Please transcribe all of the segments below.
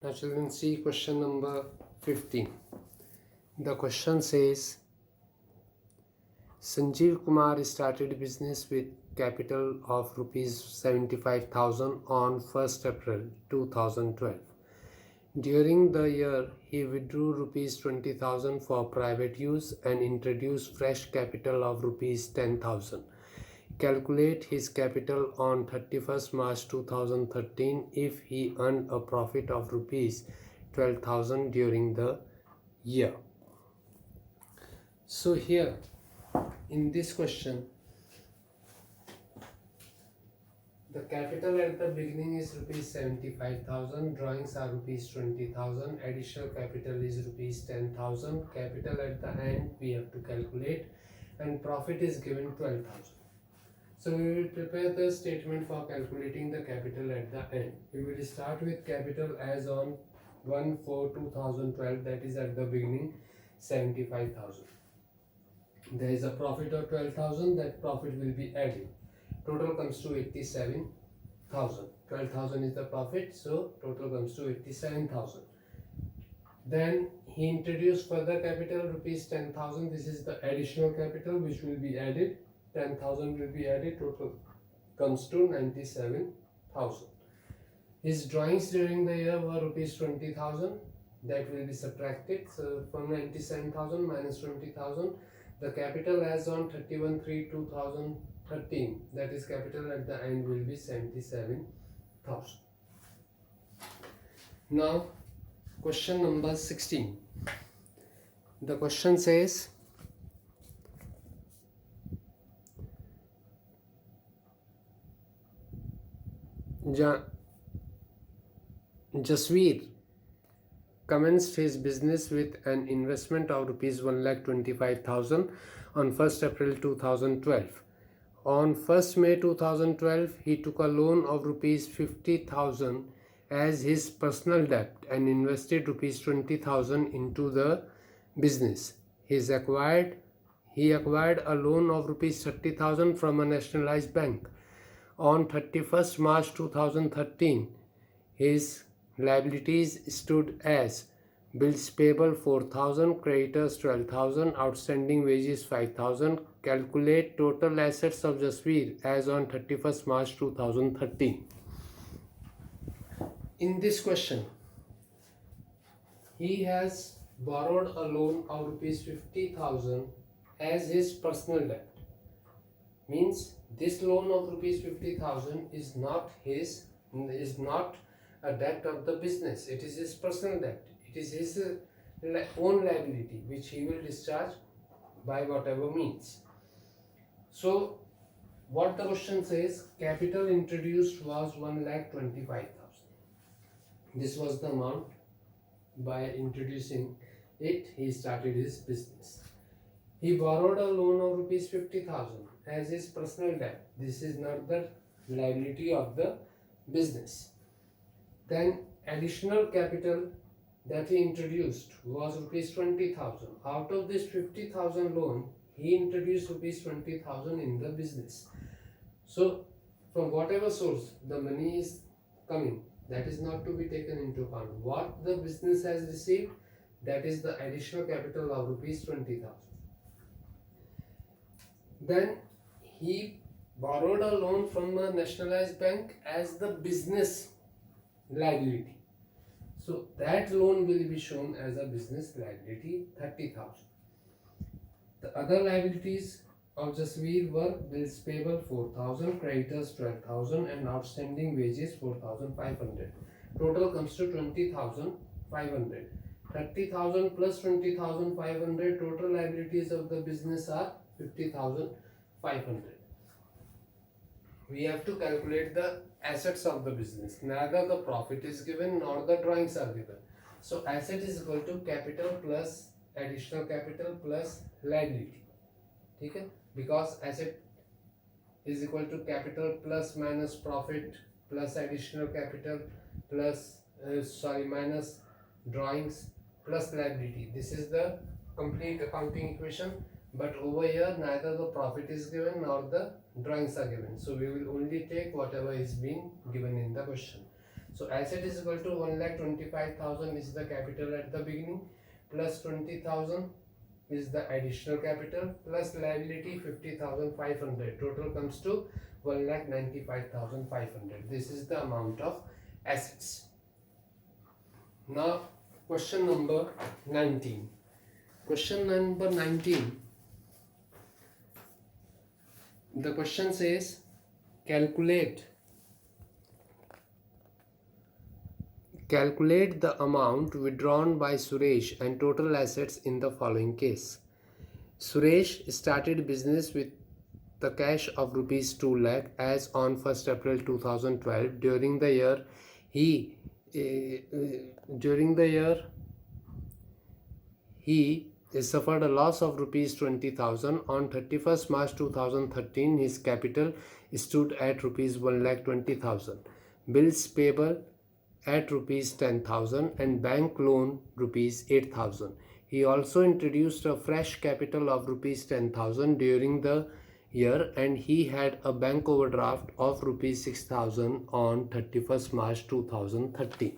Now children, see question number 15. The question says Sanjeev Kumar started business with capital of rupees 75,000 on 1st April 2012. During the year, he withdrew rupees 20,000 for private use and introduced fresh capital of rupees 10,000. Calculate his capital on 31st March 2013 if he earned a profit of rupees 12,000 during the year. So here in this question, the capital at the beginning is rupees 75,000, drawings are rupees 20,000, additional capital is rupees 10,000, capital at the end we have to calculate, and profit is given 12,000. So we will prepare the statement for calculating the capital at the end. We will start with capital as on 1/4/2012, that is at the beginning 75,000. There is a profit of 12,000, that profit will be added. Total comes to 87,000. 12,000 is the profit, so total comes to 87,000. Then he introduced further capital rupees 10,000. This is the additional capital which will be added. 10,000 will be added, total comes to 97,000. His drawings during the year were rupees 20,000, that will be subtracted. So from 97,000 minus 20,000, the capital as on 31/3/2013, that is capital at the end, will be 77,000. Now question number 16. The question says Jasveer commenced his business with an investment of rupees 1,25,000 on 1st April 2012. On 1st May 2012, he took a loan of rupees 50,000 as his personal debt and invested rupees 20,000 into the business. He acquired a loan of rupees 30,000 from a nationalized bank. On 31st March 2013, his liabilities stood as bills payable 4,000, creditors 12,000, outstanding wages 5,000. Calculate total assets of Jasveer as on 31st March 2013. In this question, he has borrowed a loan of rupees 50,000 as his personal debt. Means this loan of rupees 50,000 is not a debt of the business. It is his personal debt. It is his own liability which he will discharge by whatever means. So what the question says, capital introduced was 1,25,000. This was the amount. By introducing it, he started his business. He borrowed a loan of rupees 50,000 as his personal debt. This is not the liability of the business. Then additional capital that he introduced was rupees 20,000. Out of this 50,000 loan, he introduced rupees 20,000 in the business. So from whatever source the money is coming, that is not to be taken into account. What the business has received, that is the additional capital of rupees 20,000. Then he borrowed a loan from a nationalized bank as the business liability. So that loan will be shown as a business liability, 30,000. The other liabilities of Jasveer were bills payable 4,000, creditors 12,000, and outstanding wages 4,500. Total comes to 20,500. 30,000 plus 20,500, total liabilities of the business are 50,500. We have to calculate the assets of the business. Neither the profit is given nor the drawings are given. So asset is equal to capital plus additional capital plus liability. Okay? Because asset is equal to capital plus minus profit plus additional capital plus minus drawings plus liability. This is the complete accounting equation. But over here, neither the profit is given nor the drawings are given. So we will only take whatever is being given in the question. So asset is equal to 1,25,000 is the capital at the beginning, plus 20,000 is the additional capital, plus liability 50,500. Total comes to 1,95,500. This is the amount of assets. Now question number 19. Question number 19. The question says calculate the amount withdrawn by Suresh and total assets in the following case. Suresh started business with the cash of rupees 2 lakh as on 1st April 2012. During the year he suffered a loss of rupees 20,000. On 31st March 2013 his capital stood at rupees 1,20,000. Bills payable at rupees 10,000 and bank loan rupees 8,000. He also introduced a fresh capital of rupees 10,000 during the year, and he had a bank overdraft of rupees 6,000 on 31st March 2013.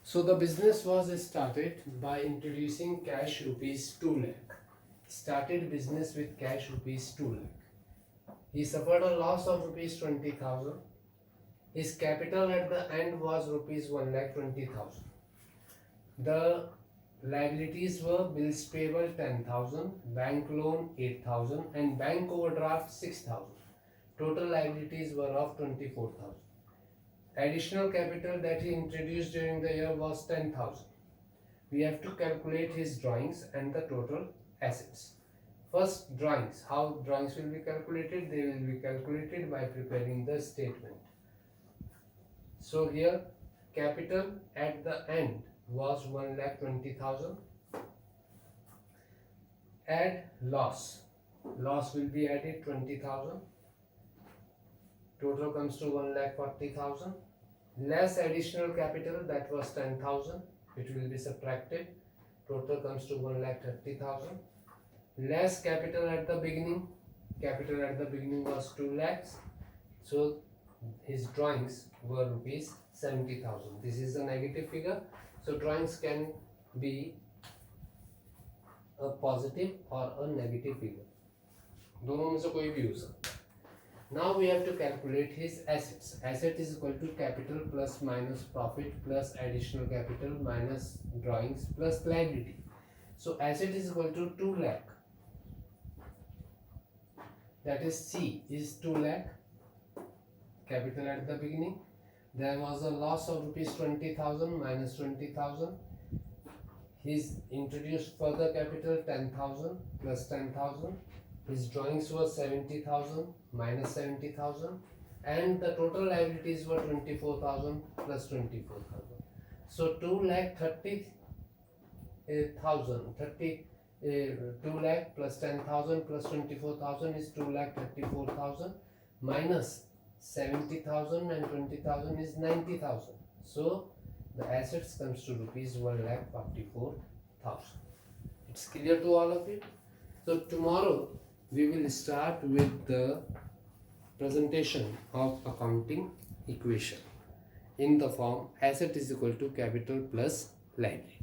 So the business was started by introducing cash rupees 2 lakh. Started business with cash rupees 2 lakh. He suffered a loss of rupees 20,000. His capital at the end was rupees 1,20,000. The liabilities were bills payable 10,000, bank loan 8,000 and bank overdraft 6,000. Total liabilities were of 24,000. Additional capital that he introduced during the year was 10,000. We have to calculate his drawings and the total assets. First, drawings. How drawings will be calculated? They will be calculated by preparing the statement. So here capital at the end was 1,20,000. Add loss. Loss will be added 20,000. Total comes to 1,40,000. Less additional capital, that was 10,000. It will be subtracted. Total comes to 1,30,000. Less capital at the beginning. Capital at the beginning was 2 lakhs. So his drawings were rupees 70,000. This is a negative figure. So drawings can be a positive or a negative figure. दोनों में से कोई भी हो सकता है. Now we have to calculate his assets. Asset is equal to capital plus minus profit plus additional capital minus drawings plus liability. So asset is equal to 2 lakh. That is C is 2 lakh. Capital at the beginning. There was a loss of rupees 20,000 minus 20,000. He's introduced further capital 10,000 plus 10,000. His drawings were 70,000 minus 70,000 and the total liabilities were 24,000 plus 24,000. So 2 lakh plus 10,000 plus 24,000 is 2,34,000 minus 70,000 and 20,000 is 90,000. So the assets comes to rupees 1,44,000. It's clear to all of you? So tomorrow we will start with the presentation of accounting equation in the form asset is equal to capital plus liability.